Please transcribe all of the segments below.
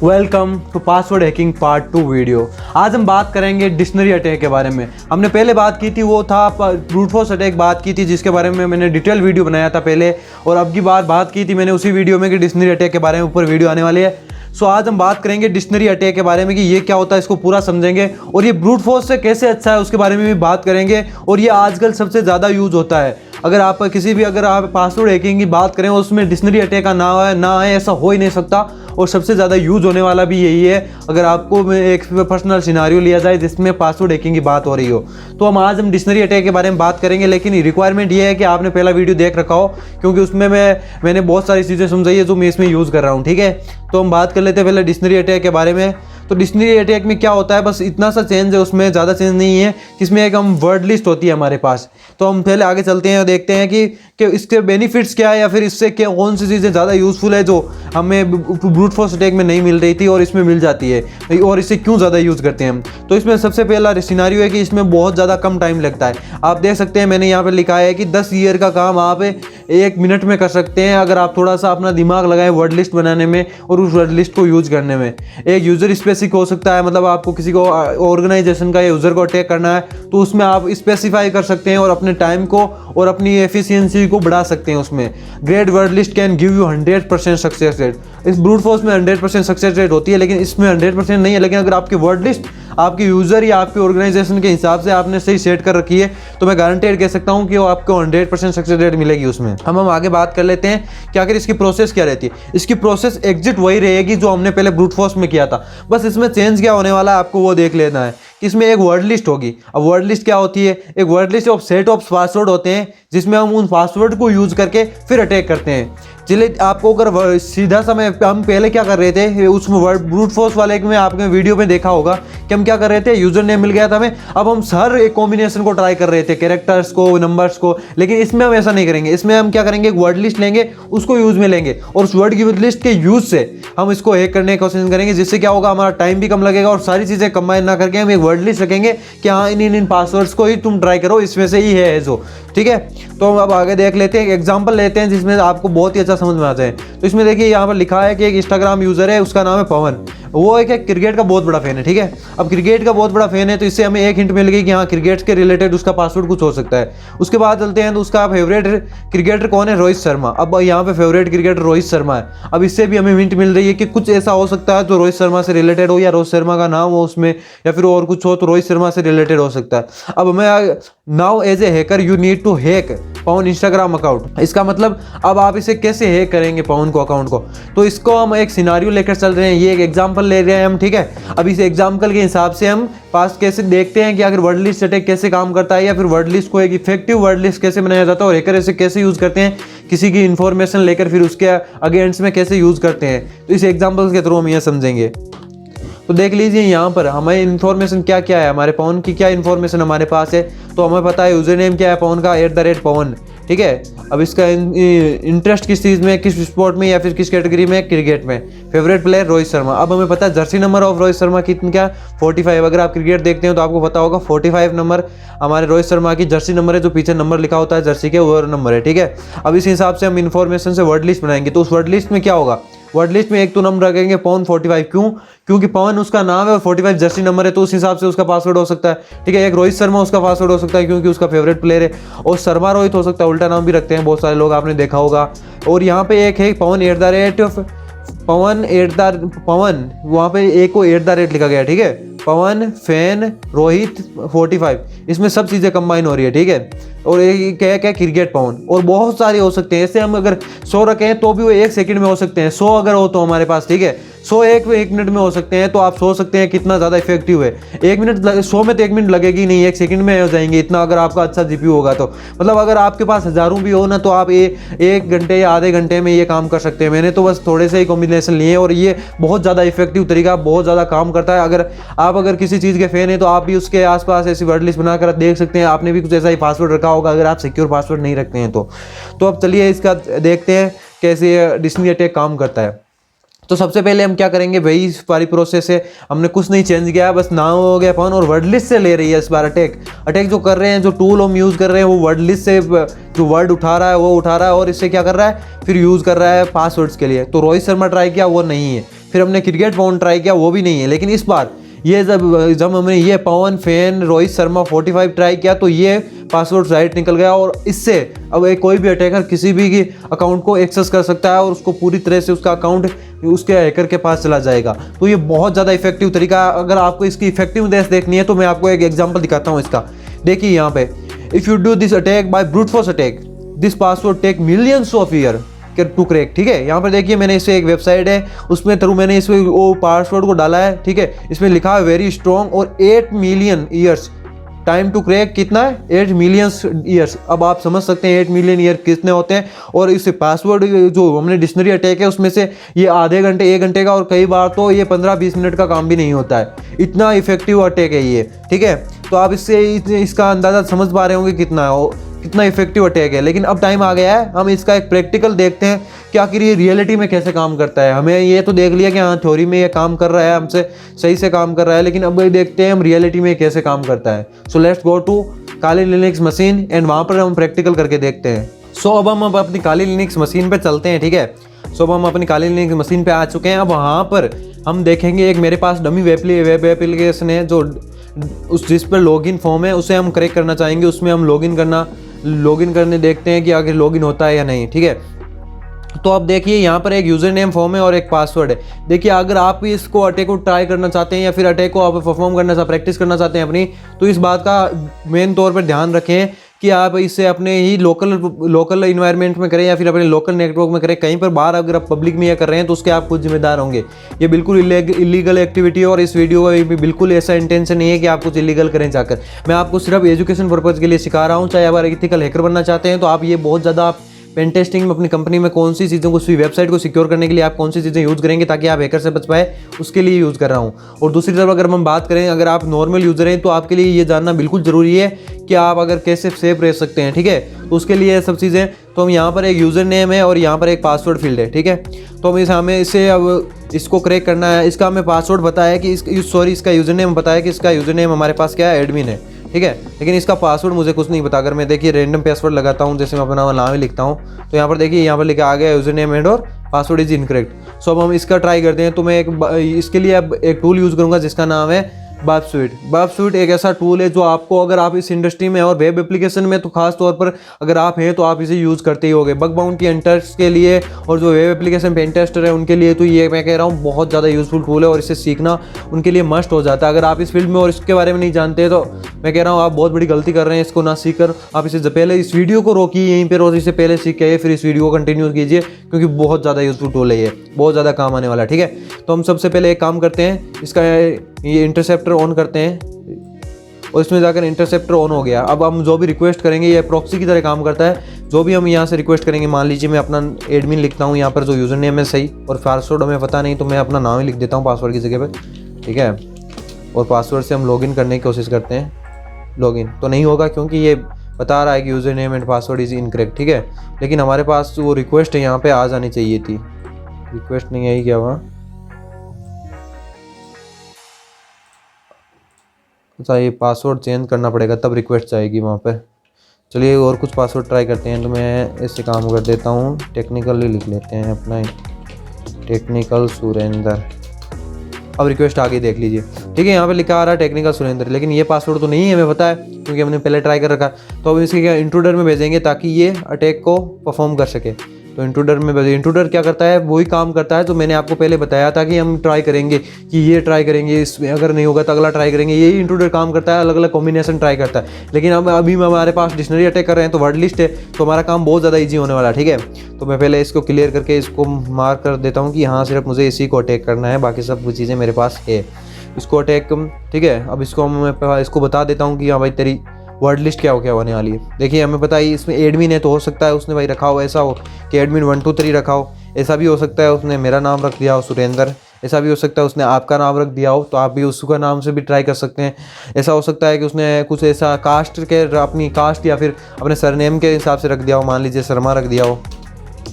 Welcome to password hacking part 2 video. आज हम बात करेंगे डिक्शनरी अटैक के बारे में। हमने पहले बात की थी, वो था ब्रूट फोर्स अटैक बात की थी, जिसके बारे में मैंने डिटेल वीडियो बनाया था पहले, और अब की बात की थी मैंने उसी वीडियो में कि डिक्शनरी अटैक के बारे में ऊपर वीडियो आने वाली है। सो आज हम बात करेंगे डिक्शनरी अटैक के बारे में कि ये क्या होता है, इसको पूरा समझेंगे, और ये ब्रूट फोर्स से कैसे अच्छा है उसके बारे में भी बात करेंगे। और ये आजकल सबसे ज़्यादा यूज होता है। अगर आप पासवर्ड हैकिंग की बात करें, उसमें डिक्शनरी अटैक का ना आए ऐसा हो ही नहीं सकता। और सबसे ज़्यादा यूज होने वाला भी यही है। अगर आपको एक पर्सनल सिनारियो लिया जाए जिसमें पासवर्ड हैकिंग की बात हो रही हो, तो आज हम डिक्शनरी अटैक के बारे में बात करेंगे। लेकिन रिक्वायरमेंट ये है कि आपने पहला वीडियो देख रखा हो, क्योंकि उसमें मैंने बहुत सारी चीज़ें समझाई है जो मैं इसमें यूज़ कर रहा हूँ। ठीक है, तो हम बात कर लेते हैं पहले डिक्शनरी अटैक के बारे में। तो डिक्शनरी अटैक में क्या होता है, बस इतना सा चेंज है, उसमें ज़्यादा चेंज नहीं है। इसमें एक हम वर्ड लिस्ट होती है हमारे पास। तो हम पहले आगे चलते हैं और देखते हैं कि इसके बेनिफिट्स क्या है, या फिर इससे क्या कौन सी चीज़ें ज़्यादा यूज़फुल है जो हमें ब्रूट फोर्स अटैक में नहीं मिल रही थी और इसमें मिल जाती है, और इसे क्यों ज़्यादा यूज़ करते हैं हम। तो इसमें सबसे पहला सिनारियो है कि इसमें बहुत ज़्यादा कम टाइम लगता है। आप देख सकते हैं, मैंने यहाँ पर लिखा है कि 10 ईयर का काम आप 1 मिनट में कर सकते हैं, अगर आप थोड़ा सा अपना दिमाग लगाएं वर्ड लिस्ट बनाने में और उस वर्ड लिस्ट को यूज करने में। एक यूज़र स्पेसिफिक हो सकता है, मतलब आपको किसी को ऑर्गेनाइजेशन का या यूज़र को अटैक करना है, तो उसमें आप स्पेसिफाई कर सकते हैं और अपने टाइम को और अपनी एफिशिएंसी को बढ़ा सकते हैं उसमें। Great word list can give you 100% success rate. इस ब्रूट फोर्स में 100% सक्सेस रेट होती है, लेकिन इसमें 100% नहीं है। लेकिन अगर आपकी वर्ड लिस्ट आपके यूज़र या आपके ऑर्गेनाइजेशन के हिसाब से आपने सही सेट कर रखी है, तो मैं गारंटेड कह सकता हूं कि वो आपको 100% सक्सेस रेट मिलेगी उसमें। हम आगे बात कर लेते हैं कि आखिर इसकी प्रोसेस क्या रहती है। इसकी प्रोसेस एग्जिट वही रहेगी जो हमने पहले ब्रूट फोर्स में किया था, बस इसमें चेंज क्या होने वाला है आपको वो देख लेना है। इसमें एक वर्ड लिस्ट होगी। अब वर्ड लिस्ट क्या होती है? एक word list of set of password होते हैं, जिसमें हम उन पासवर्ड को यूज करके फिर अटैक करते हैं। चलिए, आपको अगर सीधा सा हम पहले क्या कर रहे थे, उसमें वर्ड ब्रूट फोर्स वाले में आपने वीडियो में देखा होगा कि हम क्या कर रहे थे, यूजर नेम मिल गया था हमें, अब हम हर एक कॉम्बिनेशन को ट्राई कर रहे थे, कैरेक्टर्स को, नंबर्स को। लेकिन इसमें हम ऐसा नहीं करेंगे। इसमें हम क्या करेंगे, एक वर्ड लिस्ट लेंगे, उसको यूज में लेंगे, और उस वर्ड की लिस्ट के यूज से हम इसको हैक करने की कोशिश करेंगे, जिससे क्या होगा, हमारा टाइम भी कम लगेगा और सारी चीजें कंबाइन ना करके हम एक वर्ड लिस्ट रखेंगे कि हाँ इन पासवर्ड्स को ही तुम ट्राई करो, इसमें से ही है जो। ठीक है, तो हम अब आगे देख लेते हैं, एक एग्जांपल लेते हैं जिसमें आपको बहुत ही अच्छा समझ में आ जाए। तो इसमें देखिए, यहाँ पर लिखा है कि एक इंस्टाग्राम यूजर है, उसका नाम है पवन। वो एक क्रिकेट का बहुत बड़ा फैन है। ठीक है, अब क्रिकेट का बहुत बड़ा फैन है, तो इससे हमें एक हिंट मिल गई कि हाँ क्रिकेट के रिलेटेड उसका पासवर्ड कुछ हो सकता है। उसके बाद चलते हैं, तो उसका फेवरेट क्रिकेटर कौन है, रोहित शर्मा। अब यहाँ पे फेवरेट क्रिकेटर रोहित शर्मा है। अब इससे भी हमें हिंट मिल रही है कि कुछ ऐसा हो सकता है जो रोहित शर्मा से रिलेटेड हो, या रोहित शर्मा का नाम हो उसमें, या फिर और कुछ हो तो रोहित शर्मा से रिलेटेड हो सकता है। अब हमें now as a hacker you need to hack Pawan Instagram account. इसका मतलब अब आप इसे कैसे हैक करेंगे पवन को अकाउंट को, तो इसको हम एक सिनारियो लेकर चल रहे हैं, ये एक एग्जांपल ले रहे हैं हम। ठीक है, अब इस एग्जांपल के हिसाब से हम पास कैसे देखते हैं कि अगर वर्ड लिस्ट अटैक कैसे काम करता है, या फिर वर्ड लिस्ट को एक इफेक्टिव वर्ड लिस्ट कैसे बनाया जाता है, और हैकर इसे कैसे यूज करते हैं किसी की इंफॉर्मेशन लेकर फिर उसके अगेंस्ट में कैसे यूज करते हैं। तो इस एग्जाम्पल के थ्रू हम यह समझेंगे। तो देख लीजिए, यहाँ पर हमें इन्फॉर्मेशन क्या क्या है, हमारे पवन की क्या इन्फॉर्मेशन हमारे पास है। तो हमें पता है यूजर नेम क्या है पवन का, @पवन। ठीक है, अब इसका इंटरेस्ट किस चीज़ में, किस स्पोर्ट में, या फिर किस कैटेगरी में, क्रिकेट में। Favourite player Rohit Sharma. अब हमें पता है Jersey number of Rohit Sharma कितना, क्या 45। अगर आप क्रिकेट देखते हैं तो आपको पता होगा 45 नंबर हमारे रोहित शर्मा की जर्सी नंबर है, जो पीछे नंबर लिखा होता है जर्सी के, वो नंबर है। ठीक है, अब इस हिसाब से हम इन्फॉर्मेशन से वर्ड लिस्ट बनाएंगे। तो उस वर्ड लिस्ट में क्या होगा, वर्ड लिस्ट में एक तो नंबर रखेंगे पवन 45। क्यों? क्योंकि पवन उसका नाम है और 45 जर्सी नंबर है, तो उस हिसाब से उसका पासवर्ड हो सकता है। ठीक है, एक रोहित शर्मा उसका पासवर्ड हो सकता है क्योंकि उसका फेवरेट प्लेयर है, और शर्मा रोहित हो सकता है, उल्टा नाम भी रखते हैं बहुत सारे लोग, आपने देखा होगा। और यहाँ पे एक है पवन, वहाँ पे एक को @ लिखा गया। ठीक है, पवन फैन रोहित 45, इसमें सब चीज़ें कंबाइन हो रही है। ठीक है, और एक क्या क्या क्रिकेट पवन, और बहुत सारे हो सकते हैं। ऐसे हम अगर 100 रखें तो भी वो 1 सेकंड में हो सकते हैं। 100 अगर हो तो हमारे पास, ठीक है, 100 एक मिनट में हो सकते हैं। तो आप सोच सकते हैं कितना ज़्यादा इफेक्टिव है। 1 मिनट 100 में तो 1 मिनट लगेगी नहीं, 1 सेकंड में हो जाएंगे इतना, अगर आपका अच्छा जीपीयू होगा तो। मतलब अगर आपके पास हज़ारों भी हो ना, तो आप 1 घंटे या आधे घंटे में ये काम कर सकते हैं। मैंने तो बस थोड़े से ही कॉम्बिनेशन लिए, और ये बहुत ज़्यादा इफेक्टिव तरीका, बहुत ज़्यादा काम करता है। अगर किसी चीज़ के फैन है तो आप भी उसके आसपास ऐसी वर्ड लिस्ट बनाकर देख सकते हैं। आपने भी कुछ ऐसा ही पासवर्ड रखा होगा अगर आप सिक्योर पासवर्ड नहीं रखते हैं तो अब चलिए इसका देखते हैं कैसे डिक्शनरी अटैक काम करता है। तो सबसे पहले हम क्या करेंगे, वही सारी प्रोसेस है, हमने कुछ नहीं चेंज किया है, बस नाम हो गया पवन, और वर्ड लिस्ट से ले रही है इस बार अटैक जो कर रहे हैं, जो टूल हम यूज़ कर रहे हैं वो वर्ड लिस्ट से जो वर्ड उठा रहा है वो उठा रहा है, और इससे क्या कर रहा है, फिर यूज़ कर रहा है पासवर्ड्स के लिए। तो रोहित शर्मा ट्राई किया, वो नहीं है। फिर हमने क्रिकेट पवन ट्राई किया, वो भी नहीं है। लेकिन इस बार ये जब हमने ये पवन फैन रोहित शर्मा 45 ट्राई किया तो ये पासवर्ड राइट निकल गया, और इससे अब कोई भी अटैकर किसी भी अकाउंट को एक्सेस कर सकता है और उसको पूरी तरह से उसका अकाउंट उसके हैकर के पास चला जाएगा। तो ये बहुत ज़्यादा इफेक्टिव तरीका है। अगर आपको इसकी इफेक्टिवनेस देखनी है तो मैं आपको एक एग्जांपल दिखाता हूँ इसका। देखिए यहाँ पे, if you do this attack by brute force attack, this password take millions of year to crack. ठीक है, यहाँ पर देखिए मैंने इसे एक वेबसाइट है उसमें थ्रू मैंने इसमें वो पासवर्ड को डाला है। ठीक है, इसमें लिखा है वेरी स्ट्रॉन्ग और 8 million years time to crack. कितना है? 8 मिलियन ईयर्स। अब आप समझ सकते हैं 8 मिलियन ईयर कितने होते हैं। और इस पासवर्ड जो हमने डिक्शनरी अटैक है उसमें से ये आधे घंटे 1 घंटे का, और कई बार तो ये 15-20 मिनट का काम भी नहीं होता है। इतना इफेक्टिव अटैक है ये। ठीक है, तो आप इससे इसका अंदाज़ा समझ पा रहे होंगे कितना इफेक्टिव अटैक है। लेकिन अब टाइम आ गया है हम इसका एक प्रैक्टिकल देखते हैं कि आखिर ये रियलिटी में कैसे काम करता है। हमें ये तो देख लिया कि हाँ थ्योरी में ये काम कर रहा है, हमसे सही से काम कर रहा है, लेकिन अब ये देखते हैं हम रियलिटी में कैसे काम करता है। So let's go to Kali Linux machine and वहाँ पर हम प्रैक्टिकल करके देखते हैं। सो अब हम अपनी काली लिनक्स मशीन पर चलते हैं। ठीक है, सो अब हम अपनी काली लिनक्स मशीन पर आ चुके हैं। अब वहाँ पर हम देखेंगे एक मेरे पास डमी वेब एप्लीकेशन है जो जिस पर लॉगिन फॉर्म है उसे हम करेक्ट करना चाहेंगे। उसमें हम लॉगिन करने देखते हैं कि आगे लॉगिन होता है या नहीं। ठीक है, तो अब देखिए यहाँ पर एक यूज़र नेम फॉर्म है और एक पासवर्ड है। देखिए अगर आप इसको अटैक को ट्राई करना चाहते हैं या फिर अटैक को आप परफॉर्म करना चाहते प्रैक्टिस करना चाहते हैं अपनी, तो इस बात का मेन तौर पर ध्यान रखें कि आप इसे अपने ही लोकल इन्वायरमेंट में करें या फिर अपने लोकल नेटवर्क में करें। कहीं पर बाहर अगर आप पब्लिक में यह कर रहे हैं तो उसके आप खुद जिम्मेदार होंगे। ये बिल्कुल इलीगल एक्टिविटी है और इस वीडियो का भी बिल्कुल ऐसा इंटेंशन नहीं है कि आप कुछ इलीगल करें जाकर। मैं आपको सिर्फ एजुकेशन पर्पज़ के लिए सिखा रहा हूँ। चाहे आप एथिकल हैकर बनना चाहते हैं तो आप ये बहुत ज़्यादा आप पेन टेस्टिंग में अपनी कंपनी में कौन सी चीज़ों को, उसी वेबसाइट को सिक्योर करने के लिए आप कौन सी चीज़ें यूज़ करेंगे ताकि आप हैकर से बच पाए, उसके लिए यूज़ कर रहा हूँ। और दूसरी तरफ अगर हम बात करें, अगर आप नॉर्मल यूज़र हैं तो आपके लिए ये जानना बिल्कुल ज़रूरी है कि आप अगर कैसे सेफ रह सकते हैं। ठीक है, तो उसके लिए सब चीज़ें, तो हम यहाँ पर एक यूज़र नेम है और यहाँ पर एक पासवर्ड फील्ड है। ठीक है, तो हमें इसे अब इसको क्रैक करना है। इसका हमें पासवर्ड बताया कि इसका यूज़र नेम बताया कि इसका यूज़र नेम हमारे पास क्या है, एडमिन है। ठीक है, लेकिन इसका पासवर्ड मुझे कुछ नहीं पता। अगर मैं देखिए रैंडम पासवर्ड लगाता हूँ, जैसे मैं अपना नाम ही लिखता हूँ, तो यहाँ पर देखिए यहाँ पर लिखा आ गया यूजर नेम एंड और पासवर्ड इज इनकरेक्ट। सो अब हम इसका ट्राई करते हैं। तो मैं इसके लिए अब एक टूल यूज़ करूँगा जिसका नाम है बापस्वीट एक ऐसा टूल है जो आपको, अगर आप इस इंडस्ट्री में और वेब एप्लीकेशन में तो खास तौर पर अगर आप हैं तो आप इसे यूज़ करते ही होंगे। बग बाउंटी हंटर्स के लिए और जो वेब एप्लीकेशन पेन टेस्टर है उनके लिए तो ये मैं कह रहा हूँ बहुत ज़्यादा यूज़फुल टूल है और इसे सीखना उनके लिए मस्ट हो जाता है। अगर आप इस फील्ड में और इसके बारे में नहीं जानते तो मैं कह रहा हूँ आप बहुत बड़ी गलती कर रहे हैं। इसको ना सीख कर आप इसे पहले इस वीडियो को रोकिए यहीं पर और इसे पहले सीख के फिर इस वीडियो को कंटिन्यू कीजिए, क्योंकि बहुत ज़्यादा यूज़फुल टूल है, ये बहुत ज़्यादा काम आने वाला है। ठीक है, तो हम सबसे पहले एक काम करते हैं, इसका ये इंटरसेप्टर ऑन करते हैं और इसमें जाकर इंटरसेप्टर ऑन हो गया। अब हम जो भी रिक्वेस्ट करेंगे ये प्रॉक्सी की तरह काम करता है। जो भी हम यहाँ से रिक्वेस्ट करेंगे, मान लीजिए मैं अपना एडमिन लिखता हूँ यहाँ पर, जो यूज़र नेम है सही और पासवर्ड हमें पता नहीं तो मैं अपना नाम ही लिख देता हूँ पासवर्ड की जगह पर। ठीक है, और पासवर्ड से हम लॉगिन करने की कोशिश करते हैं। लॉगिन तो नहीं होगा क्योंकि ये बता रहा है कि user name and password is incorrect. ठीक है, लेकिन हमारे पास वो रिक्वेस्ट है यहाँ पर आ जानी चाहिए थी। रिक्वेस्ट नहीं आई क्या वहाँ? अच्छा, ये पासवर्ड चेंज करना पड़ेगा तब रिक्वेस्ट जाएगी वहाँ पर। चलिए और कुछ पासवर्ड ट्राई करते हैं। तो मैं इससे काम कर देता हूँ, टेक्निकल ही लिख लेते हैं अपना, टेक्निकल सुरेंद्र। अब रिक्वेस्ट आ गई, देख लीजिए। ठीक है, यहाँ पे लिखा आ रहा है टेक्निकल सुरेंद्र, लेकिन ये पासवर्ड तो नहीं है, हमें पता है क्योंकि हमने पहले ट्राई कर रखा। तो अब इसके क्या इंट्रूडर में भेजेंगे ताकि ये अटैक को परफॉर्म कर सके। तो इंट्रूडर में भेजें। इंट्रूडर क्या करता है, वही काम करता है जो मैंने आपको पहले बताया था कि हम ट्राई करेंगे कि ये ट्राई करेंगे, इसमें अगर नहीं होगा तो अगला ट्राई करेंगे। यही इंट्रूडर काम करता है, अलग अलग कॉम्बिनेशन ट्राई करता है। लेकिन अब अभी हमारे पास डिक्शनरी अटैक कर रहे हैं तो वर्ड लिस्ट है, तो हमारा काम बहुत ज़्यादा ईजी होने वाला है। ठीक है, तो मैं पहले इसको क्लियर करके इसको मार्क कर देता हूँ कि हाँ सिर्फ मुझे इसी को अटैक करना है, बाकी सब वो चीज़ें मेरे पास है। इसको अटैक, ठीक है। अब इसको मैं इसको बता देता हूँ कि हाँ भाई तेरी वर्ड लिस्ट क्या होने वाली है। देखिए हमें पता है इसमें एडमिन है, तो हो सकता है उसने भाई रखा हो ऐसा हो कि एडमिन 1 2 3 रखा हो। ऐसा भी हो सकता है उसने मेरा नाम रख दिया हो सुरेंद्र। ऐसा भी हो सकता है उसने आपका नाम रख दिया हो, तो आप भी उसका नाम से भी ट्राई कर सकते हैं। ऐसा हो सकता है कि उसने कुछ ऐसा कास्ट के, अपनी कास्ट या फिर अपने सरनेम के हिसाब से रख दिया हो, मान लीजिए शर्मा रख दिया हो।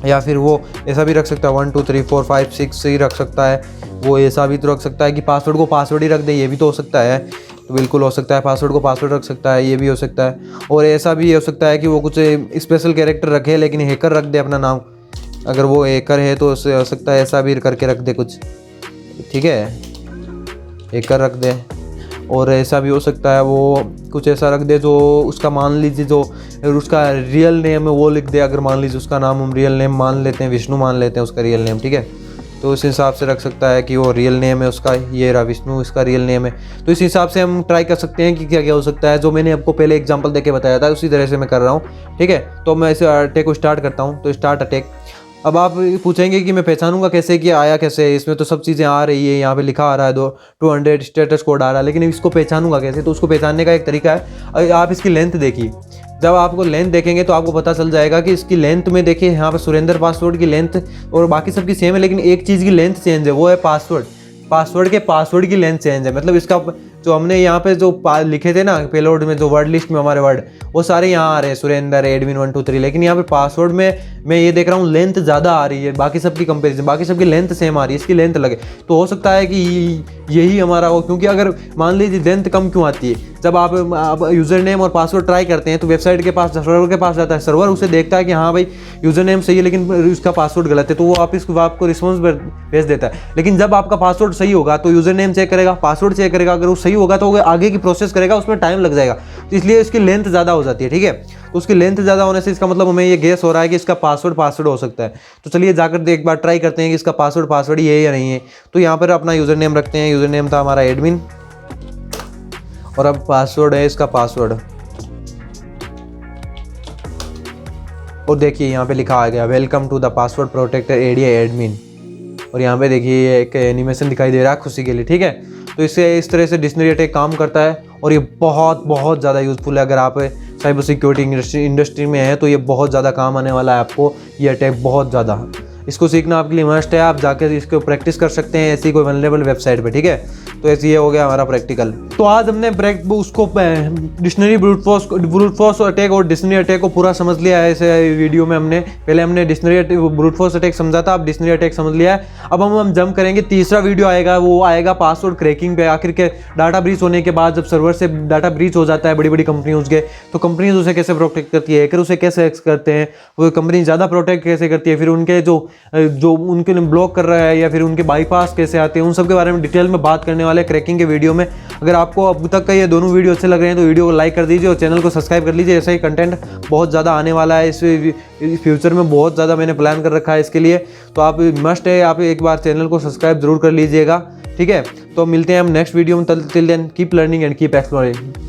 या फिर वो ऐसा भी रख सकता है 1 2 3 4 5 6 ही रख सकता है। वो ऐसा भी तो रख सकता है कि पासवर्ड को पासवर्ड ही रख दे, ये भी तो हो सकता है। तो बिल्कुल हो सकता है पासवर्ड को पासवर्ड रख सकता है, ये भी हो सकता है। और ऐसा भी हो सकता है कि वो कुछ स्पेशल कैरेक्टर रखे लेकिन हैकर रख दे अपना नाम। अगर वो हैकर है तो उससे हो सकता है ऐसा भी करके रख दे कुछ। ठीक है, एक कर रख दे। और ऐसा भी हो सकता है वो कुछ ऐसा रख दे जो उसका मान लीजिए जो उसका रियल नेम है वो लिख दे। अगर मान लीजिए उसका नाम हम रियल नेम मान लेते हैं, विष्णु मान लेते हैं उसका रियल नेम, ठीक है, तो उस हिसाब से रख सकता है कि वो रियल नेम है उसका, ये रहा विष्णु, इसका रियल नेम है। तो इस हिसाब से हम ट्राई कर सकते हैं कि क्या क्या हो सकता है। जो मैंने आपको पहले एग्जांपल देके बताया था उसी तरह से मैं कर रहा हूँ, ठीक है। तो मैं इसे अटैक को स्टार्ट करता हूँ, तो स्टार्ट अटैक। अब आप पूछेंगे कि मैं पहचानूंगा कैसे कि आया कैसे, इसमें तो सब चीज़ें आ रही है, यहाँ पे लिखा आ रहा है 200 स्टेटस कोड आ रहा है, लेकिन इसको पहचानूंगा कैसे? तो उसको पहचानने का एक तरीका है, आप इसकी लेंथ देखिए। जब आपको लेंथ देखेंगे तो आपको पता चल जाएगा कि इसकी लेंथ में देखिए यहाँ पे सुरेंद्र पासवर्ड की लेंथ और बाकी सबकी सेम है, लेकिन एक चीज़ की लेंथ चेंज है, वो है पासवर्ड की लेंथ चेंज है। मतलब इसका जो हमने यहाँ पे जो लिखे थे ना पेलोड में, जो वर्ड लिस्ट में हमारे वर्ड, वो सारे यहाँ आ रहे हैं, सुरेंद्र, एडमिन 1 2 3, लेकिन यहाँ पे पासवर्ड में मैं ये देख रहा हूँ लेंथ ज़्यादा आ रही है बाकी सबकी कंपेरिजन, बाकी सबकी लेंथ सेम आ रही है, इसकी लेंथ लगे। तो हो सकता है कि यही हमारा हो, क्योंकि अगर मान लीजिए लेंथ कम क्यों आती है, जब आप यूज़र नेम और पासवर्ड ट्राई करते हैं तो वेबसाइट के पास, सर्वर के पास जाता है, सर्वर उसे देखता है कि हाँ भाई यूज़र नेम सही है लेकिन उसका पासवर्ड गलत है, तो वो आपको रिस्पॉन्स भेज देता है। लेकिन जब आपका पासवर्ड सही होगा तो यूज़र नेम चेक करेगा, पासवर्ड चेक करेगा, अगर वो सही होगा तो वो आगे की प्रोसेस करेगा, उसमें टाइम लग जाएगा, तो इसलिए इसकी लेंथ ज़्यादा हो जाती है, ठीक है। तो उसकी लेंथ ज़्यादा होने से इसका मतलब हमें ये गेस हो रहा है कि इसका पासवर्ड हो सकता है। तो चलिए जाकर एक बार ट्राई करते हैं कि इसका पासवर्ड ये है या नहीं है। तो यहाँ पर अपना यूज़र नेम रखते हैं, यूज़र नेम था हमारा एडमिन, और अब पासवर्ड है इसका पासवर्ड, और देखिए यहाँ पे लिखा आ गया welcome to the password protector area admin, और यहाँ पे देखिए एक एनिमेशन दिखाई दे रहा है खुशी के लिए, ठीक है। तो इससे इस तरह से डिक्शनरी अटैक काम करता है, और ये बहुत ज़्यादा यूज़फुल है। अगर आप साइबर सिक्योरिटी इंडस्ट्री में हैं तो ये बहुत ज़्यादा काम आने वाला है आपको, ये अटैक बहुत ज़्यादा। इसको सीखना आपके लिए मस्ट है, आप जाकर इसको प्रैक्टिस कर सकते हैं ऐसी कोई वल्नरेबल वेबसाइट पे, ठीक है। तो ऐसे ये हो गया हमारा प्रैक्टिकल। तो आज हमने उसको डिक्शनरी ब्रूट फोर्स अटैक और डिक्शनरी अटैक को पूरा समझ लिया है। ऐसे वीडियो में पहले हमने डिक्शनरी ब्रूट फोर्स अटैक समझा था, अब डिक्शनरी अटैक समझ लिया है। अब हम जंप करेंगे, तीसरा वीडियो आएगा, वो आएगा पासवर्ड क्रैकिंग पे। आखिर के डाटा ब्रीच होने के बाद जब सर्वर से डाटा ब्रीच हो जाता है बड़ी बड़ी कंपनियों के, तो कंपनीज उसे कैसे प्रोटेक्ट करती है, हैकर उसे कैसे एक्स करते हैं, वो कंपनी ज़्यादा प्रोटेक्ट कैसे करती है, फिर उनके जो उनके ब्लॉक कर रहा है या फिर उनके बाईपास कैसे आते हैं, उन सब के बारे में डिटेल में बात करने वाले क्रैकिंग के वीडियो में। अगर आपको अब तक का ये दोनों वीडियो अच्छे लग रहे हैं तो वीडियो को लाइक कर दीजिए और चैनल को सब्सक्राइब कर लीजिए। ऐसा ही कंटेंट बहुत ज़्यादा आने वाला है इस फ्यूचर में, बहुत ज़्यादा मैंने प्लान कर रखा है इसके लिए। तो आप मस्ट है, आप एक बार चैनल को सब्सक्राइब जरूर कर लीजिएगा, ठीक है। तो मिलते हैं हम नेक्स्ट वीडियो में, till then keep learning and keep exploring.